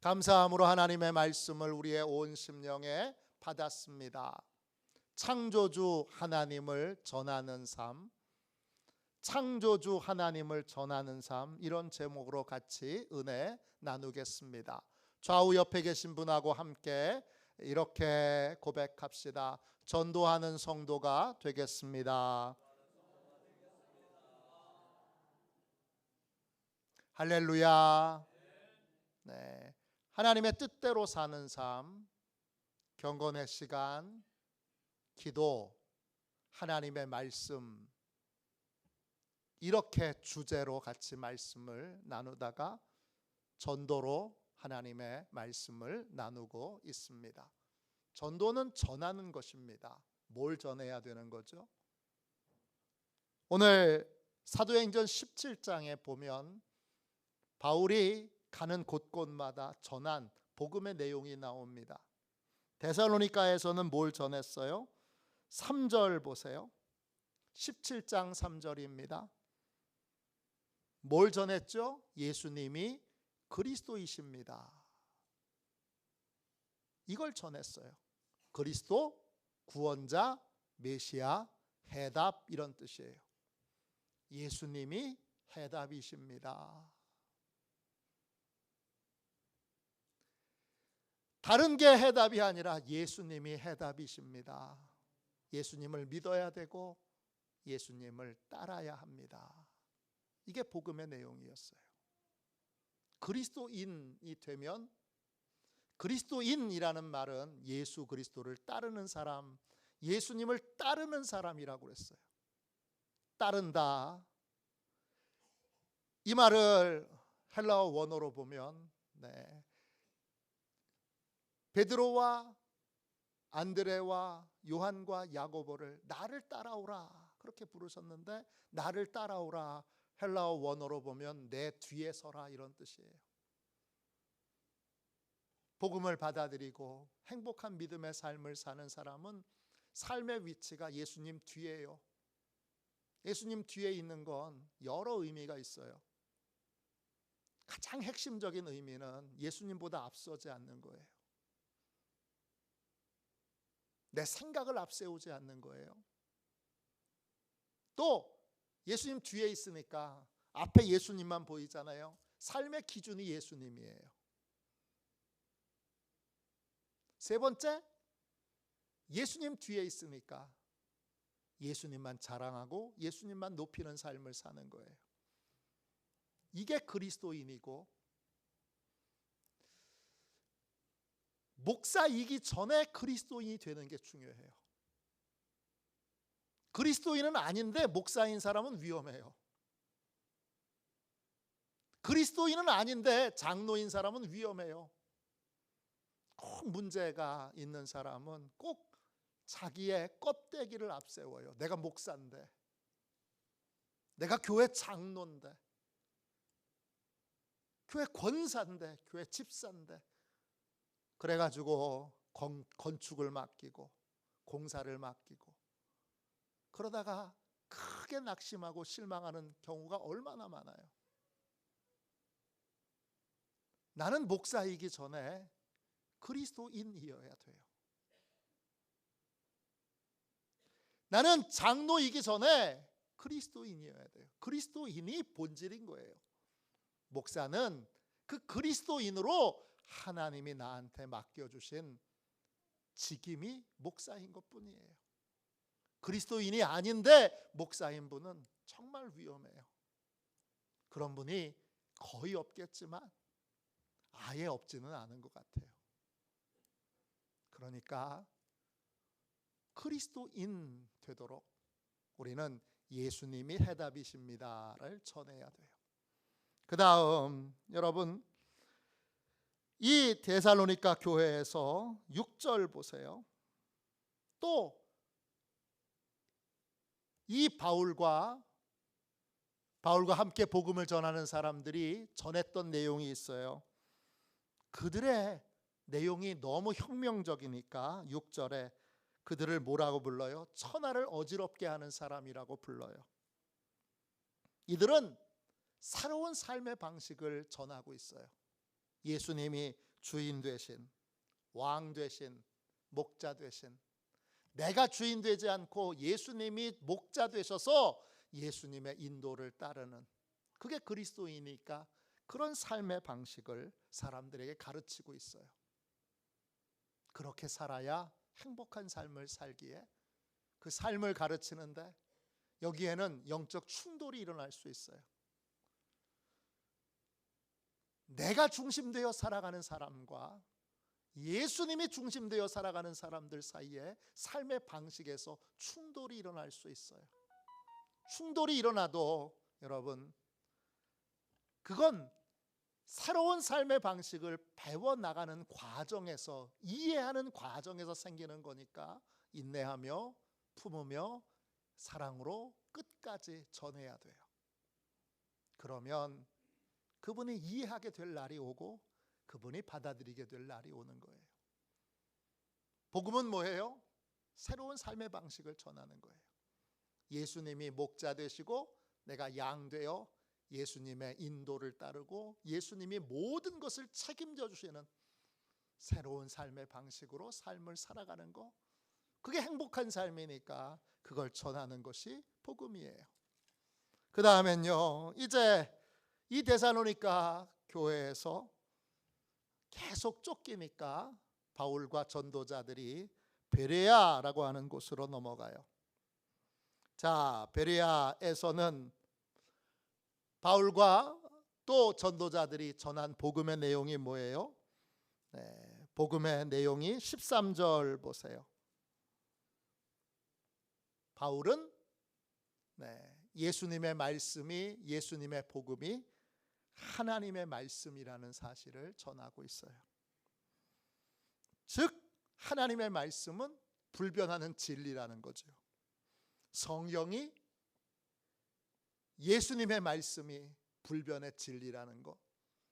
감사함으로 하나님의 말씀을 우리의 온 심령에 받았습니다. 창조주 하나님을 전하는 삶, 창조주 하나님을 전하는 삶, 이런 제목으로 같이 은혜 나누겠습니다. 좌우 옆에 계신 분하고 함께 이렇게 고백합시다. 전도하는 성도가 되겠습니다. 할렐루야. 네, 하나님의 뜻대로 사는 삶, 경건의 시간, 기도, 하나님의 말씀, 이렇게 주제로 같이 말씀을 나누다가 전도로 하나님의 말씀을 나누고 있습니다. 전도는 전하는 것입니다. 뭘 전해야 되는 거죠? 오늘 사도행전 17장에 보면 바울이 가는 곳곳마다 전한 복음의 내용이 나옵니다. 데살로니가에서는 뭘 전했어요? 3절 보세요. 17장 3절입니다. 뭘 전했죠? 예수님이 그리스도이십니다. 이걸 전했어요. 그리스도, 구원자, 메시아, 해답, 이런 뜻이에요. 예수님이 해답이십니다. 다른 게 해답이 아니라 예수님이 해답이십니다. 예수님을 믿어야 되고 예수님을 따라야 합니다. 이게 복음의 내용이었어요. 그리스도인이 되면, 그리스도인이라는 말은 예수 그리스도를 따르는 사람, 예수님을 따르는 사람이라고 그랬어요. 따른다. 이 말을 헬라어 원어로 보면 베드로와 안드레와 요한과 야고보를 나를 따라오라 그렇게 부르셨는데, 나를 따라오라 헬라어 원어로 보면 내 뒤에 서라, 이런 뜻이에요. 복음을 받아들이고 행복한 믿음의 삶을 사는 사람은 삶의 위치가 예수님 뒤에요. 예수님 뒤에 있는 건 여러 의미가 있어요. 가장 핵심적인 의미는 예수님보다 앞서지 않는 거예요. 내 생각을 앞세우지 않는 거예요. 또 예수님 뒤에 있으니까 앞에 예수님만 보이잖아요. 삶의 기준이 예수님이에요. 세 번째, 예수님 뒤에 있으니까 예수님만 자랑하고 예수님만 높이는 삶을 사는 거예요. 이게 그리스도인이고, 목사이기 전에 그리스도인이 되는 게 중요해요. 그리스도인은 아닌데 목사인 사람은 위험해요. 그리스도인은 아닌데 장로인 사람은 위험해요. 꼭 문제가 있는 사람은 꼭 자기의 껍데기를 앞세워요. 내가 목사인데, 내가 교회 장로인데, 교회 권사인데, 교회 집사인데, 그래가지고 건축을 맡기고 공사를 맡기고 그러다가 크게 낙심하고 실망하는 경우가 얼마나 많아요. 나는 목사이기 전에 그리스도인이어야 돼요. 나는 장로이기 전에 그리스도인이어야 돼요. 그리스도인이 본질인 거예요. 목사는 그 그리스도인으로 하나님이 나한테 맡겨주신 직임이 목사인 것뿐이에요. 그리스도인이 아닌데 목사인 분은 정말 위험해요. 그런 분이 거의 없겠지만 아예 없지는 않은 것 같아요. 그러니까 그리스도인 되도록 우리는 예수님이 해답이십니다를 전해야 돼요. 그 다음 여러분, 이 데살로니가 교회에서 6절 보세요. 또 이 바울과 함께 복음을 전하는 사람들이 전했던 내용이 있어요. 그들의 내용이 너무 혁명적이니까 6절에 그들을 뭐라고 불러요? 천하를 어지럽게 하는 사람이라고 불러요. 이들은 새로운 삶의 방식을 전하고 있어요. 예수님이 주인 되신, 왕 되신, 목자 되신, 내가 주인 되지 않고 예수님이 목자 되셔서 예수님의 인도를 따르는, 그게 그리스도이니까 그런 삶의 방식을 사람들에게 가르치고 있어요. 그렇게 살아야 행복한 삶을 살기에 그 삶을 가르치는데 여기에는 영적 충돌이 일어날 수 있어요. 내가 중심되어 살아가는 사람과 예수님이 중심되어 살아가는 사람들 사이에 삶의 방식에서 충돌이 일어날 수 있어요. 충돌이 일어나도 여러분, 그건 새로운 삶의 방식을 배워나가는 과정에서, 이해하는 과정에서 생기는 거니까 인내하며 품으며 사랑으로 끝까지 전해야 돼요. 그러면 그분이 이해하게 될 날이 오고 그분이 받아들이게 될 날이 오는 거예요. 복음은 뭐예요? 새로운 삶의 방식을 전하는 거예요. 예수님이 목자 되시고 내가 양 되어 예수님의 인도를 따르고 예수님이 모든 것을 책임져 주시는 새로운 삶의 방식으로 삶을 살아가는 거, 그게 행복한 삶이니까 그걸 전하는 것이 복음이에요. 그 다음엔요, 이제 이 데살로니가 교회에서 계속 쫓기니까 바울과 전도자들이 베레아라고 하는 곳으로 넘어가요. 자, 베레아에서는 바울과 또 전도자들이 전한 복음의 내용이 뭐예요? 복음의 내용이 13절 보세요. 바울은 예수님의 말씀이, 예수님의 복음이 하나님의 말씀이라는 사실을 전하고 있어요. 즉 하나님의 말씀은 불변하는 진리라는 거죠. 성경이, 예수님의 말씀이 불변의 진리라는 거,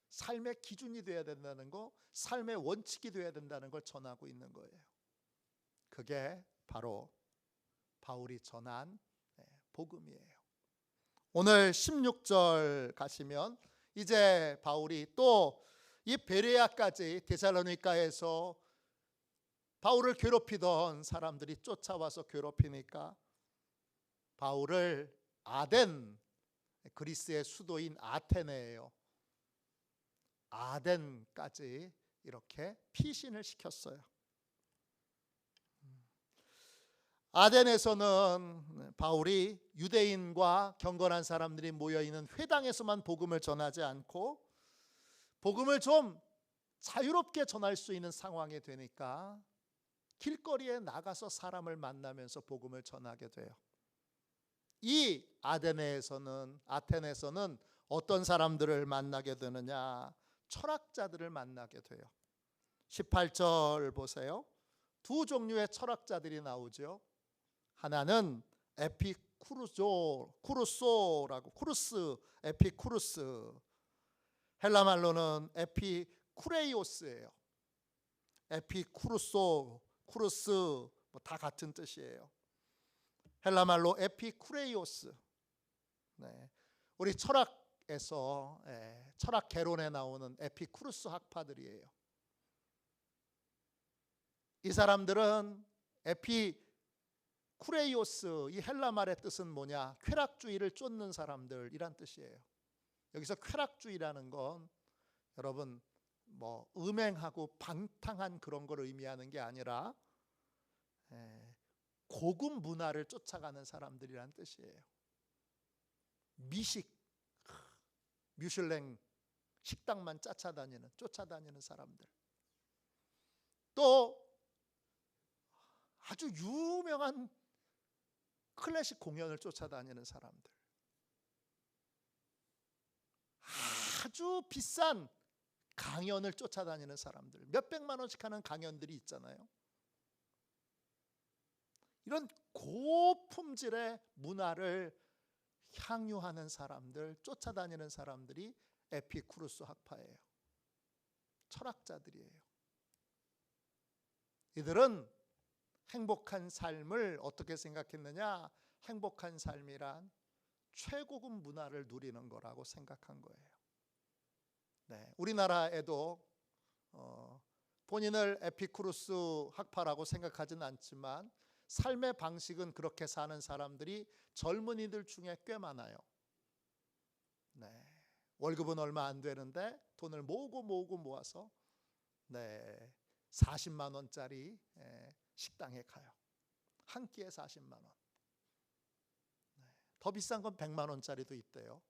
삶의 기준이 되어야 된다는 거, 삶의 원칙이 되어야 된다는 걸 전하고 있는 거예요. 그게 바로 바울이 전한 복음이에요. 오늘 16절 가시면 이제 바울이 또 이 베레아까지, 데살로니가에서 바울을 괴롭히던 사람들이 쫓아와서 괴롭히니까 바울을 아덴, 그리스의 수도인 아테네예요, 아덴까지 이렇게 피신을 시켰어요. 아덴에서는 바울이 유대인과 경건한 사람들이 모여있는 회당에서만 복음을 전하지 않고 복음을 좀 자유롭게 전할 수 있는 상황이 되니까 길거리에 나가서 사람을 만나면서 복음을 전하게 돼요. 이 아테네에서는 어떤 사람들을 만나게 되느냐? 철학자들을 만나게 돼요. 18절 보세요. 두 종류의 철학자들이 나오죠. 하나는 에피쿠르스, 헬라 말로는 에피쿠레이오스예요. 쿠르스 다 같은 뜻이에요. 헬라 말로 에피쿠레이오스. 우리 철학에서 철학 개론에 나오는 에피쿠르스 학파들이에요. 이 사람들은 에피쿠레이오스, 이 헬라 말의 뜻은 뭐냐? 쾌락주의를 쫓는 사람들이란 뜻이에요. 여기서 쾌락주의라는 건 여러분 뭐 음행하고 방탕한 그런 걸 의미하는 게 아니라 고급 문화를 쫓아가는 사람들이란 뜻이에요. 미식, 뮤슐랭 식당만 쫓아다니는 사람들. 또 아주 유명한 클래식 공연을 쫓아다니는 사람들. 아주 비싼 강연을 쫓아다니는 사람들. 몇백만 원씩 하는 강연들이 있잖아요. 이런 고품질의 문화를 향유하는 사람들, 쫓아다니는 사람들이 에피쿠르스 학파예요. 철학자들이에요. 이들은 행복한 삶을 어떻게 생각했느냐? 행복한 삶이란 최고급 문화를 누리는 거라고 생각한 거예요. 우리나라에도 본인을 에피쿠루스 학파라고 생각하지는 않지만 삶의 방식은 그렇게 사는 사람들이 젊은이들 중에 꽤 많아요. 네. 월급은 얼마 안 되는데 돈을 모으고 모아서 40만 원짜리 식당에 가요. 한 끼에 40만 원. 더 비싼 건 100만 원짜리도 있대요.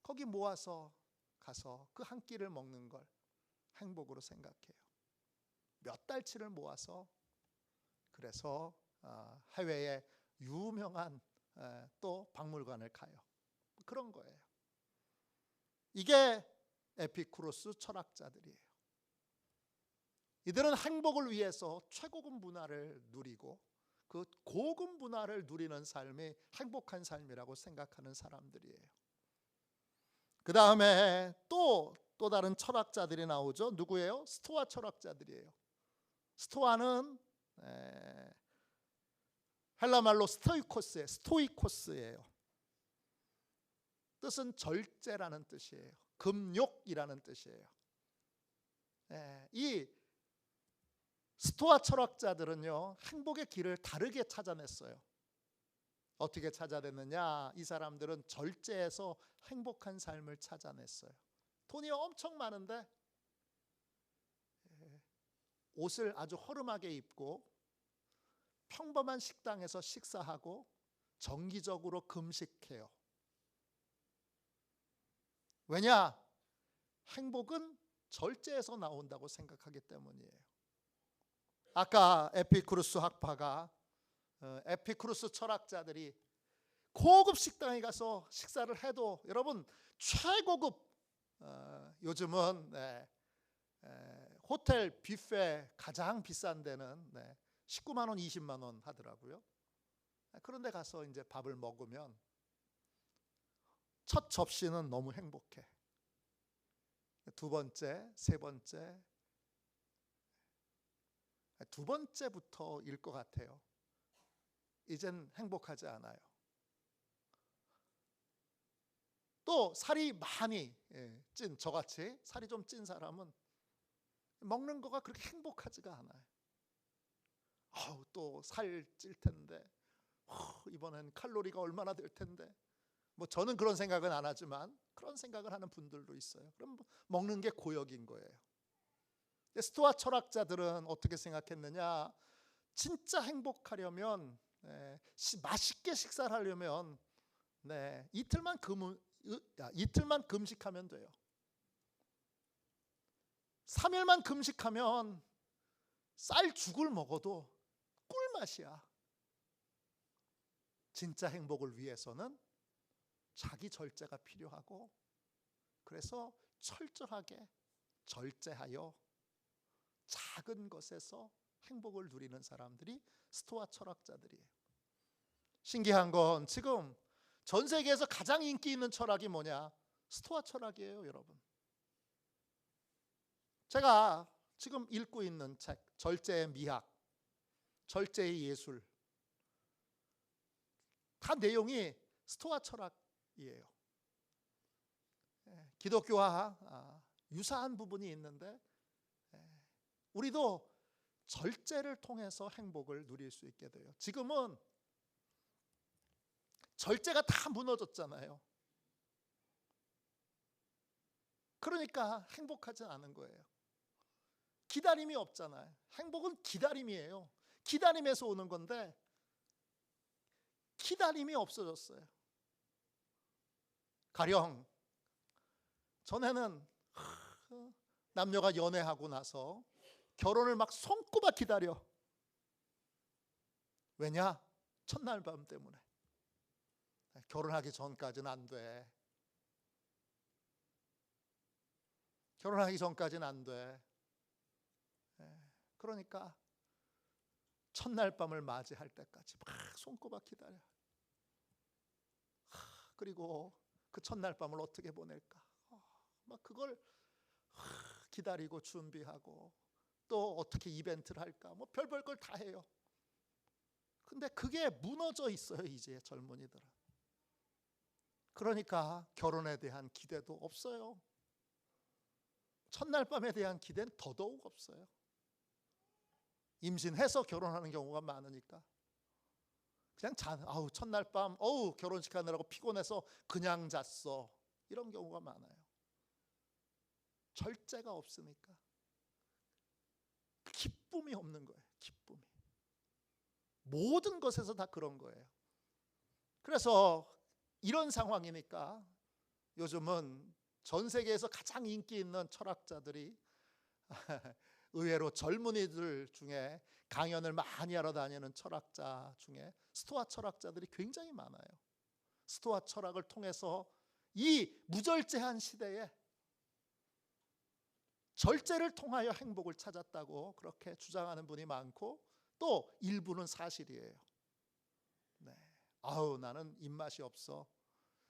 거기 모아서 가서 그 한 끼를 먹는 걸 행복으로 생각해요. 몇 달치를 모아서 그래서 해외의 유명한 또 박물관을 가요. 그런 거예요. 이게 에피쿠로스 철학자들이에요. 이들은 행복을 위해서 최고급 문화를 누리고 그 고급 문화를 누리는 삶이 행복한 삶이라고 생각하는 사람들이에요. 그 다음에 또 다른 철학자들이 나오죠. 누구예요? 스토아 철학자들이에요. 스토아는 헬라 말로 스토이코스예요. 뜻은 절제라는 뜻이에요. 금욕이라는 뜻이에요. 이 스토아 철학자들은요, 행복의 길을 다르게 찾아냈어요. 어떻게 찾아냈느냐? 이 사람들은 절제해서 행복한 삶을 찾아냈어요. 돈이 엄청 많은데 옷을 아주 허름하게 입고 평범한 식당에서 식사하고 정기적으로 금식해요. 왜냐? 행복은 절제에서 나온다고 생각하기 때문이에요. 아까 에피쿠루스 학파가 에피쿠루스 철학자들이 고급 식당에 가서 식사를 해도 여러분 최고급 요즘은 호텔 뷔페 가장 비싼 데는 19만 원, 20만 원 하더라고요. 그런데 가서 이제 밥을 먹으면 첫 접시는 너무 행복해. 두 번째, 세 번째, 두 번째부터일 것 같아요. 이젠 행복하지 않아요. 또 살이 많이 찐 저같이 살이 좀 찐 사람은 먹는 거가 그렇게 행복하지가 않아요. 또 살 찔 텐데 이번엔 칼로리가 얼마나 될 텐데 뭐 저는 그런 생각은 안 하지만 그런 생각을 하는 분들도 있어요. 그럼 먹는 게 고역인 거예요. 스토아 철학자들은 어떻게 생각했느냐? 진짜 행복하려면 맛있게 식사를 하려면 이틀만 금식하면 돼요. 3일만 금식하면 쌀죽을 먹어도 꿀맛이야. 진짜 행복을 위해서는 자기 절제가 필요하고 그래서 철저하게 절제하여 작은 것에서 행복을 누리는 사람들이 스토아 철학자들이에요. 신기한 건 지금 전 세계에서 가장 인기 있는 철학이 뭐냐? 스토아 철학이에요, 여러분. 제가 지금 읽고 있는 책, 절제의 미학, 절제의 예술, 다 내용이 스토아 철학이에요. 기독교와 유사한 부분이 있는데 우리도 절제를 통해서 행복을 누릴 수 있게 돼요. 지금은 절제가 다 무너졌잖아요. 그러니까 행복하지 않은 거예요. 기다림이 없잖아요. 행복은 기다림이에요. 기다림에서 오는 건데 기다림이 없어졌어요. 가령 전에는 남녀가 연애하고 나서 결혼을 막 손꼽아 기다려. 왜냐? 첫날 밤 때문에. 결혼하기 전까지는 안 돼. 결혼하기 전까지는 안 돼. 그러니까 첫날 밤을 맞이할 때까지 막 손꼽아 기다려. 그리고 그 첫날 밤을 어떻게 보낼까? 막 그걸 기다리고 준비하고 또 어떻게 이벤트를 할까? 뭐 별별 걸 다 해요. 근데 그게 무너져 있어요, 이제 젊은이들은. 그러니까 결혼에 대한 기대도 없어요. 첫날 밤에 대한 기대는 더더욱 없어요. 임신해서 결혼하는 경우가 많으니까 그냥 아우 첫날 밤 결혼식 하느라고 피곤해서 그냥 잤어, 이런 경우가 많아요. 절제가 없으니까 기쁨이 없는 거예요. 기쁨이 모든 것에서 다 그런 거예요. 그래서 이런 상황이니까 요즘은 전 세계에서 가장 인기 있는 철학자들이 의외로 젊은이들 중에 강연을 많이 하러 다니는 철학자 중에 스토아 철학자들이 굉장히 많아요. 스토아 철학을 통해서 이 무절제한 시대에 절제를 통하여 행복을 찾았다고 그렇게 주장하는 분이 많고, 또 일부는 사실이에요. 네. 나는 입맛이 없어.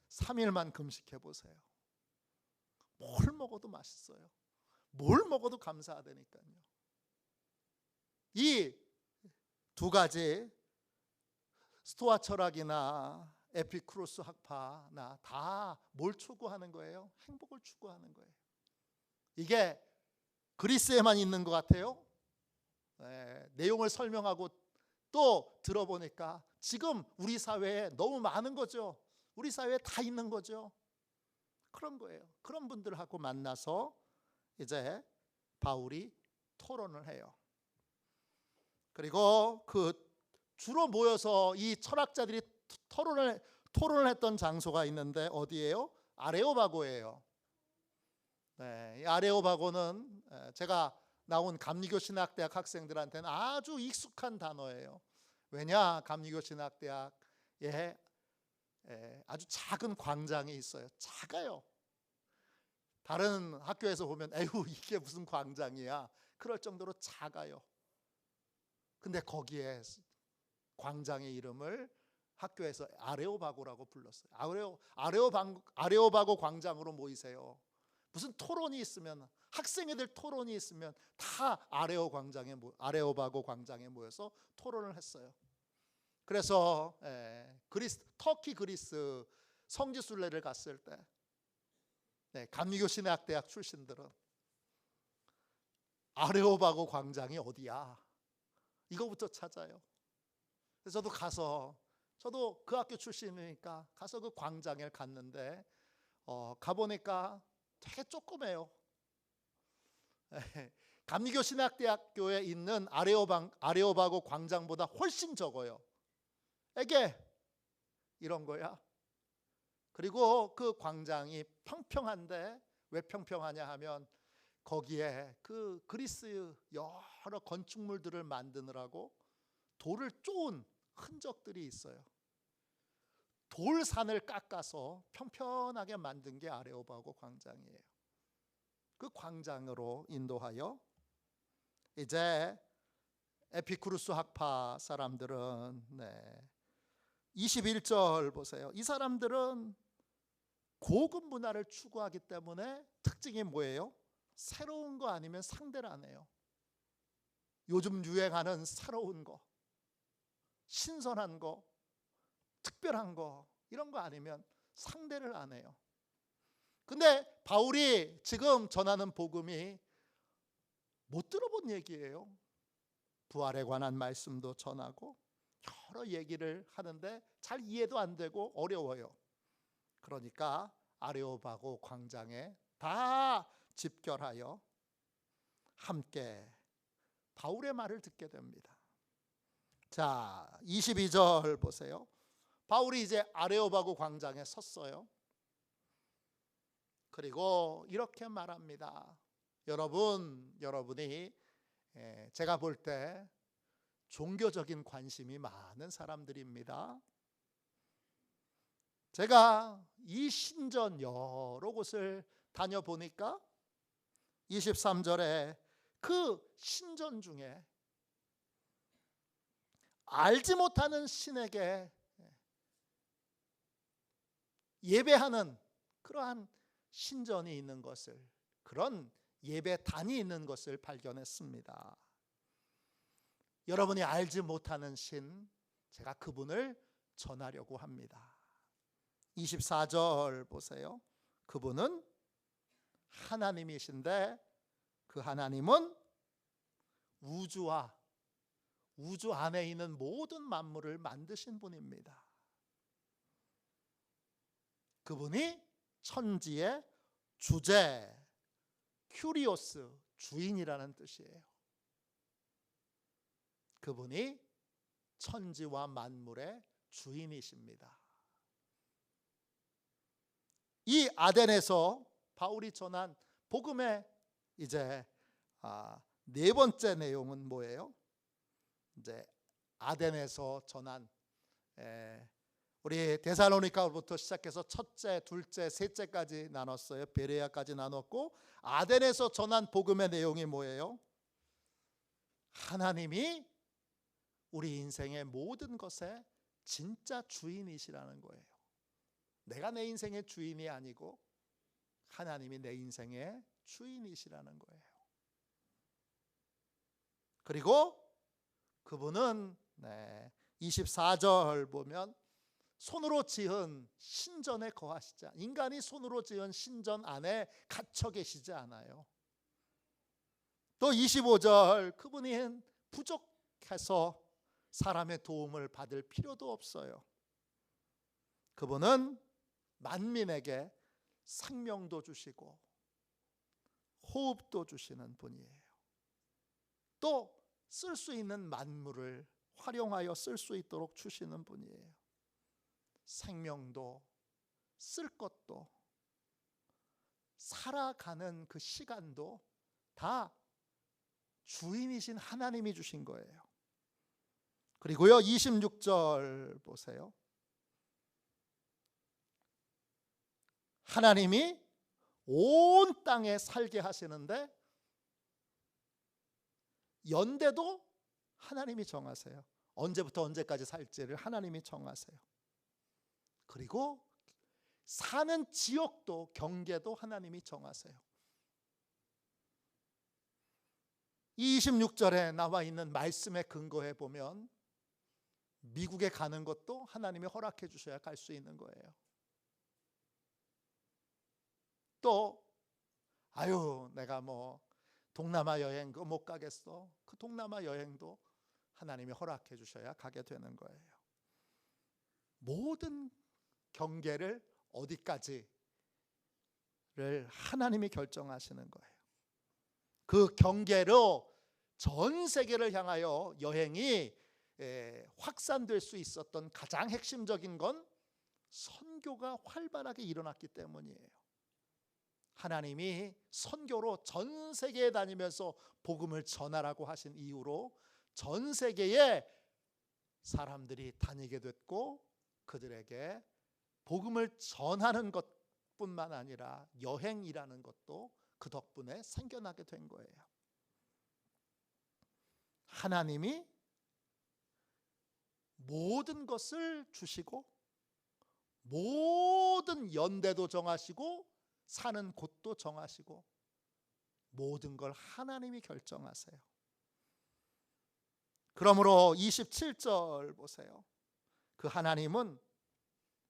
3일만 금식해 보세요. 뭘 먹어도 맛있어요. 뭘 먹어도 감사하다니까요. 이 두 가지 스토아 철학이나 에피쿠로스 학파나 다 뭘 추구하는 거예요? 행복을 추구하는 거예요. 이게 그리스에만 있는 것 같아요. 내용을 설명하고 또 들어보니까 지금 우리 사회에 너무 많은 거죠. 우리 사회에 다 있는 거죠. 그런 거예요. 그런 분들하고 만나서 이제 바울이 토론을 해요. 그리고 그 주로 모여서 이 철학자들이 토론을 했던 장소가 있는데 어디예요? 아레오바고예요. 네, 이 아레오바고는 제가 나온 감리교 신학대학 학생들한테는 아주 익숙한 단어예요. 왜냐? 감리교 신학대학에 아주 작은 광장이 있어요. 작아요. 다른 학교에서 보면 에휴 이게 무슨 광장이야, 그럴 정도로 작아요. 근데 거기에 광장의 이름을 학교에서 아레오바고라고 불렀어요. 아레오바고 광장으로 모이세요. 무슨 토론이 있으면, 학생회들 토론이 있으면 다 아레오바고 광장에 모여서 토론을 했어요. 그래서 터키 그리스 성지순례를 갔을 때 감리교 신학대학 출신들은 아레오바고 광장이 어디야? 이거부터 찾아요. 그래서 저도 그 학교 출신이니까 가서 그 광장에 갔는데 가보니까 되게 조그매요. 감리교 신학대학교에 있는 아레오바고 광장보다 훨씬 적어요. 이게 이런 거야. 그리고 그 광장이 평평한데 왜 평평하냐 하면 거기에 그 그리스 여러 건축물들을 만드느라고 돌을 쪼은 흔적들이 있어요. 돌산을 깎아서 평평하게 만든 게 아레오바고 광장이에요. 그 광장으로 인도하여 이제 에피쿠루스 학파 사람들은 21절 보세요. 이 사람들은 고급 문화를 추구하기 때문에 특징이 뭐예요? 새로운 거 아니면 상대를 안 해요. 요즘 유행하는 새로운 거, 신선한 거, 특별한 거, 이런 거 아니면 상대를 안 해요. 근데 바울이 지금 전하는 복음이 못 들어본 얘기예요. 부활에 관한 말씀도 전하고 여러 얘기를 하는데 잘 이해도 안 되고 어려워요. 그러니까 아레오바고 광장에 다 집결하여 함께 바울의 말을 듣게 됩니다. 자, 22절 보세요. 바울이 이제 아레오바고 광장에 섰어요. 그리고 이렇게 말합니다. 여러분이 제가 볼 때 종교적인 관심이 많은 사람들입니다. 제가 이 신전 여러 곳을 다녀보니까 23절에 그 신전 중에 알지 못하는 신에게 예배하는 그러한 신전이 있는 것을, 그런 예배단이 있는 것을 발견했습니다. 여러분이 알지 못하는 신, 제가 그분을 전하려고 합니다. 24절 보세요. 그분은 하나님이신데 그 하나님은 우주와 우주 안에 있는 모든 만물을 만드신 분입니다. 그분이 천지의 주제, 큐리오스, 주인이라는 뜻이에요. 그분이 천지와 만물의 주인이십니다. 이 아덴에서 바울이 전한 복음의 이제 네 번째 내용은 뭐예요? 이제 아덴에서 전한 우리 데살로니가부터 시작해서 첫째, 둘째, 셋째까지 나눴어요. 베레아까지 나눴고, 아덴에서 전한 복음의 내용이 뭐예요? 하나님이 우리 인생의 모든 것의 진짜 주인이시라는 거예요. 내가 내 인생의 주인이 아니고 하나님이 내 인생의 주인이시라는 거예요. 그리고 그분은 24절 보면 손으로 지은 신전에 거하시지 않아요. 인간이 손으로 지은 신전 안에 갇혀 계시지 않아요. 또 25절 그분이 부족해서 사람의 도움을 받을 필요도 없어요. 그분은 만민에게 생명도 주시고 호흡도 주시는 분이에요. 또 쓸 수 있는 만물을 활용하여 쓸 수 있도록 주시는 분이에요. 생명도 쓸 것도 살아가는 그 시간도 다 주인이신 하나님이 주신 거예요. 그리고요 26절 보세요. 하나님이 온 땅에 살게 하시는데 연대도 하나님이 정하세요. 언제부터 언제까지 살지를 하나님이 정하세요. 그리고 사는 지역도 경계도 하나님이 정하세요. 이 26절에 나와 있는 말씀에 근거해 보면 미국에 가는 것도 하나님이 허락해 주셔야 갈 수 있는 거예요. 또 내가 동남아 여행 그거 못 가겠어. 그 동남아 여행도 하나님이 허락해 주셔야 가게 되는 거예요. 모든 경계를 어디까지를 하나님이 결정하시는 거예요. 그 경계로 전 세계를 향하여 여행이 확산될 수 있었던 가장 핵심적인 건 선교가 활발하게 일어났기 때문이에요. 하나님이 선교로 전 세계에 다니면서 복음을 전하라고 하신 이유로 전 세계에 사람들이 다니게 됐고, 그들에게 복음을 전하는 것뿐만 아니라 여행이라는 것도 그 덕분에 생겨나게 된 거예요. 하나님이 모든 것을 주시고 모든 연대도 정하시고 사는 곳도 정하시고 모든 걸 하나님이 결정하세요. 그러므로 27절 보세요. 그 하나님은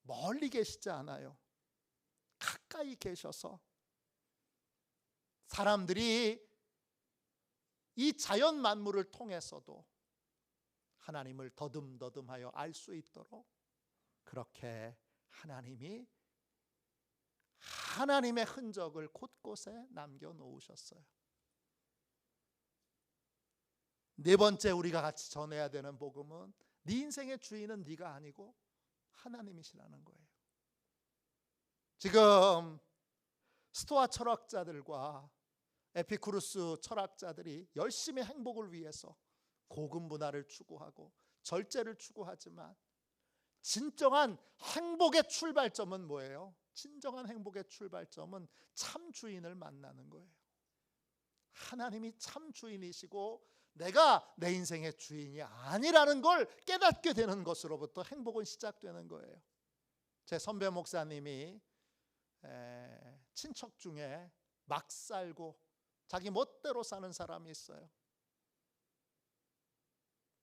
멀리 계시지 않아요. 가까이 계셔서 사람들이 이 자연 만물을 통해서도 하나님을 더듬더듬하여 알 수 있도록 그렇게 하나님이 하나님의 흔적을 곳곳에 남겨놓으셨어요. 네 번째 우리가 같이 전해야 되는 복음은 네 인생의 주인은 네가 아니고 하나님이시라는 거예요. 지금 스토아 철학자들과 에피쿠루스 철학자들이 열심히 행복을 위해서 고급문화를 추구하고 절제를 추구하지만 진정한 행복의 출발점은 뭐예요? 진정한 행복의 출발점은 참 주인을 만나는 거예요. 하나님이 참 주인이시고 내가 내 인생의 주인이 아니라는 걸 깨닫게 되는 것으로부터 행복은 시작되는 거예요. 제 선배 목사님이 친척 중에 막 살고 자기 멋대로 사는 사람이 있어요.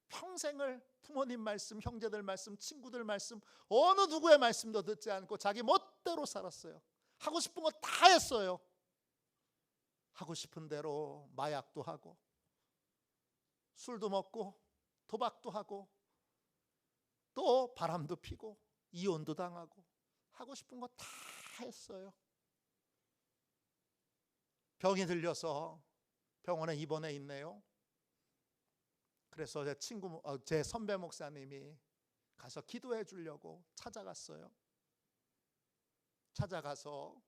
평생을 부모님 말씀, 형제들 말씀, 친구들 말씀, 어느 누구의 말씀도 듣지 않고 자기 멋대로 살았어요. 하고 싶은 거 다 했어요. 하고 싶은 대로 마약도 하고 술도 먹고 도박도 하고 또 바람도 피고 이혼도 당하고 하고 싶은 거 다 했어요. 병이 들려서 병원에 입원해 있네요. 그래서 제 선배 목사님이 가서 기도해 주려고 찾아갔어요. 찾아가서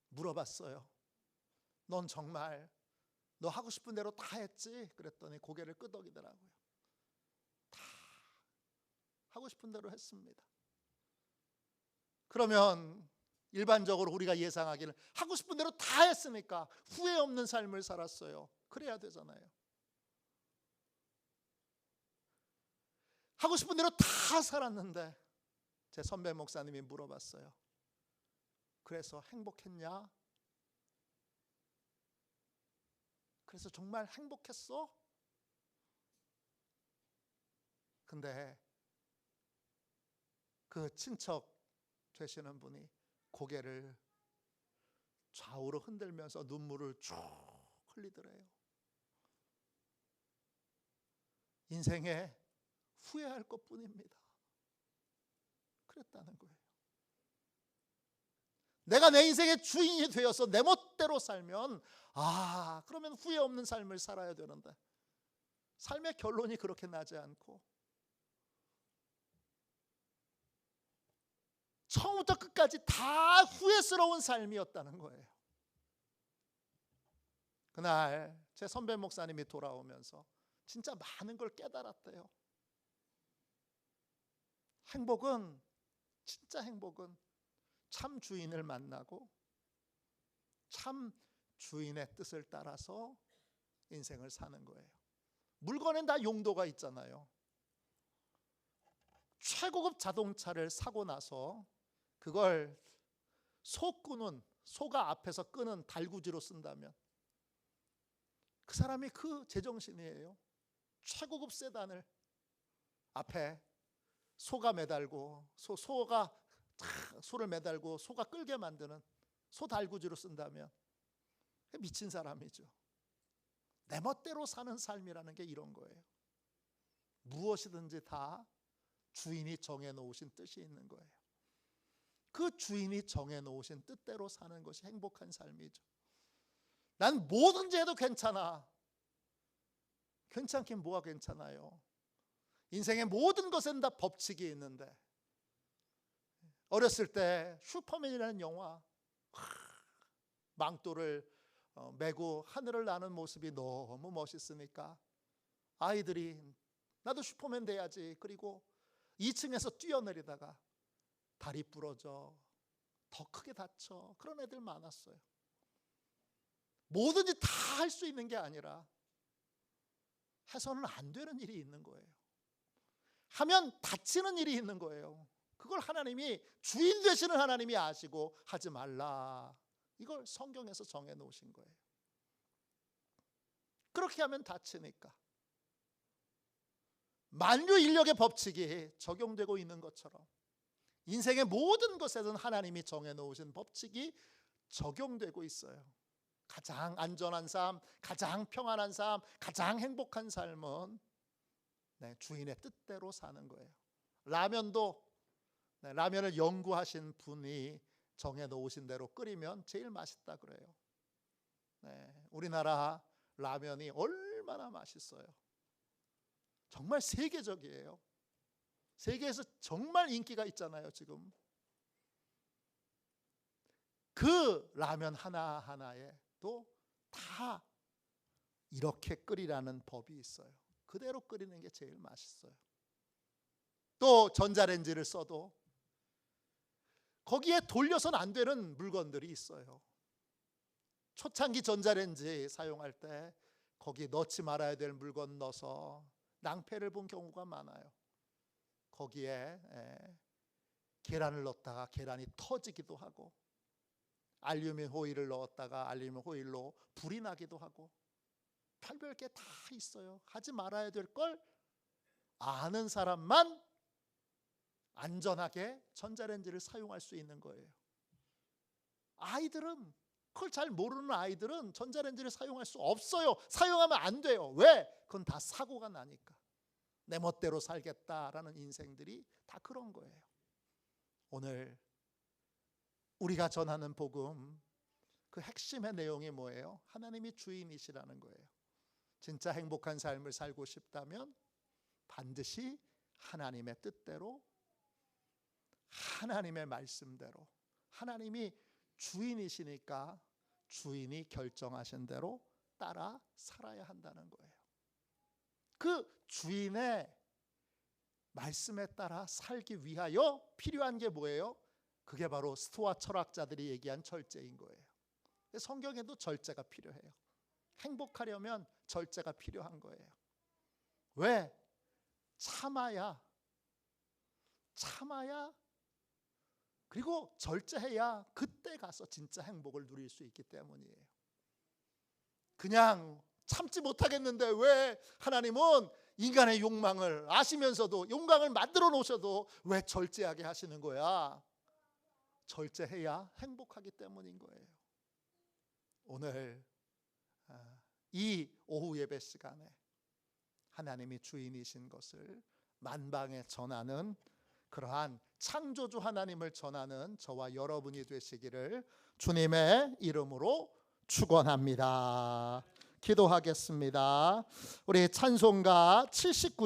물어봤어요. 넌 정말 너 하고 싶은 대로 다 했지? 그랬더니 고개를 끄덕이더라고요. 다 하고 싶은 대로 했습니다. 그러면 일반적으로 우리가 예상하기를 하고 싶은 대로 다 했으니까 후회 없는 삶을 살았어요. 그래야 되잖아요. 하고 싶은 대로 다 살았는데 제 선배 목사님이 물어봤어요. 그래서 행복했냐? 그래서 정말 행복했어? 근데 그 친척 되시는 분이 고개를 좌우로 흔들면서 눈물을 쭉 흘리더래요. 인생에 후회할 것뿐입니다. 그랬다는 거예요. 내가 내 인생의 주인이 되어서 내 멋대로 살면 그러면 후회 없는 삶을 살아야 되는데 삶의 결론이 그렇게 나지 않고 처음부터 끝까지 다 후회스러운 삶이었다는 거예요. 그날 제 선배 목사님이 돌아오면서 진짜 많은 걸 깨달았대요. 진짜 행복은 참 주인을 만나고 참 주인의 뜻을 따라서 인생을 사는 거예요. 물건엔 다 용도가 있잖아요. 최고급 자동차를 사고 나서 그걸 소가 앞에서 끄는 달구지로 쓴다면 그 사람이 그 제정신이에요. 최고급 세단을 앞에 소가 매달고 소를 매달고 소가 끌게 만드는 소 달구지로 쓴다면 미친 사람이죠. 내 멋대로 사는 삶이라는 게 이런 거예요. 무엇이든지 다 주인이 정해놓으신 뜻이 있는 거예요. 그 주인이 정해놓으신 뜻대로 사는 것이 행복한 삶이죠. 난 뭐든지 해도 괜찮아. 괜찮긴 뭐가 괜찮아요. 인생의 모든 것엔 다 법칙이 있는데 어렸을 때 슈퍼맨이라는 영화 망토를 메고 하늘을 나는 모습이 너무 멋있으니까 아이들이 나도 슈퍼맨 돼야지. 그리고 2층에서 뛰어내리다가 다리 부러져 더 크게 다쳐. 그런 애들 많았어요. 뭐든지 다 할 수 있는 게 아니라 해서는 안 되는 일이 있는 거예요. 하면 다치는 일이 있는 거예요. 그걸 하나님이 주인 되시는 하나님이 아시고 하지 말라. 이걸 성경에서 정해 놓으신 거예요. 그렇게 하면 다치니까. 만유인력의 법칙이 적용되고 있는 것처럼 인생의 모든 것에는 하나님이 정해 놓으신 법칙이 적용되고 있어요. 가장 안전한 삶, 가장 평안한 삶, 가장 행복한 삶은 주인의 뜻대로 사는 거예요. 라면을 연구하신 분이 정해 놓으신 대로 끓이면 제일 맛있다 그래요. 우리나라 라면이 얼마나 맛있어요. 정말 세계적이에요. 세계에서 정말 인기가 있잖아요, 지금. 그 라면 하나하나에 또 다 이렇게 끓이라는 법이 있어요. 그대로 끓이는 게 제일 맛있어요. 또 전자레인지를 써도 거기에 돌려서는 안 되는 물건들이 있어요. 초창기 전자레인지 사용할 때 거기 넣지 말아야 될 물건 넣어서 낭패를 본 경우가 많아요. 거기에 계란을 넣었다가 계란이 터지기도 하고 알루미늄 호일을 넣었다가 알루미늄 호일로 불이 나기도 하고 별별 게 다 있어요. 하지 말아야 될 걸 아는 사람만 안전하게 전자레인지를 사용할 수 있는 거예요. 아이들은 그걸 잘 모르는 아이들은 전자레인지를 사용할 수 없어요. 사용하면 안 돼요. 왜? 그건 다 사고가 나니까. 내 멋대로 살겠다라는 인생들이 다 그런 거예요. 오늘 우리가 전하는 복음, 그 핵심의 내용이 뭐예요? 하나님이 주인이시라는 거예요. 진짜 행복한 삶을 살고 싶다면 반드시 하나님의 뜻대로, 하나님의 말씀대로, 하나님이 주인이시니까 주인이 결정하신 대로 따라 살아야 한다는 거예요. 그 주인의 말씀에 따라 살기 위하여 필요한 게 뭐예요? 그게 바로 스토아 철학자들이 얘기한 절제인 거예요. 성경에도 절제가 필요해요. 행복하려면 절제가 필요한 거예요. 왜? 참아야 그리고 절제해야 그때 가서 진짜 행복을 누릴 수 있기 때문이에요. 그냥 참지 못하겠는데 왜 하나님은 인간의 욕망을 아시면서도, 욕망을 만들어 놓으셔도 왜 절제하게 하시는 거야? 절제해야 행복하기 때문인 거예요. 오늘 이 오후 예배 시간에 하나님이 주인이신 것을 만방에 전하는, 그러한 창조주 하나님을 전하는 저와 여러분이 되시기를 주님의 이름으로 축원합니다. 기도하겠습니다. 우리 찬송가 79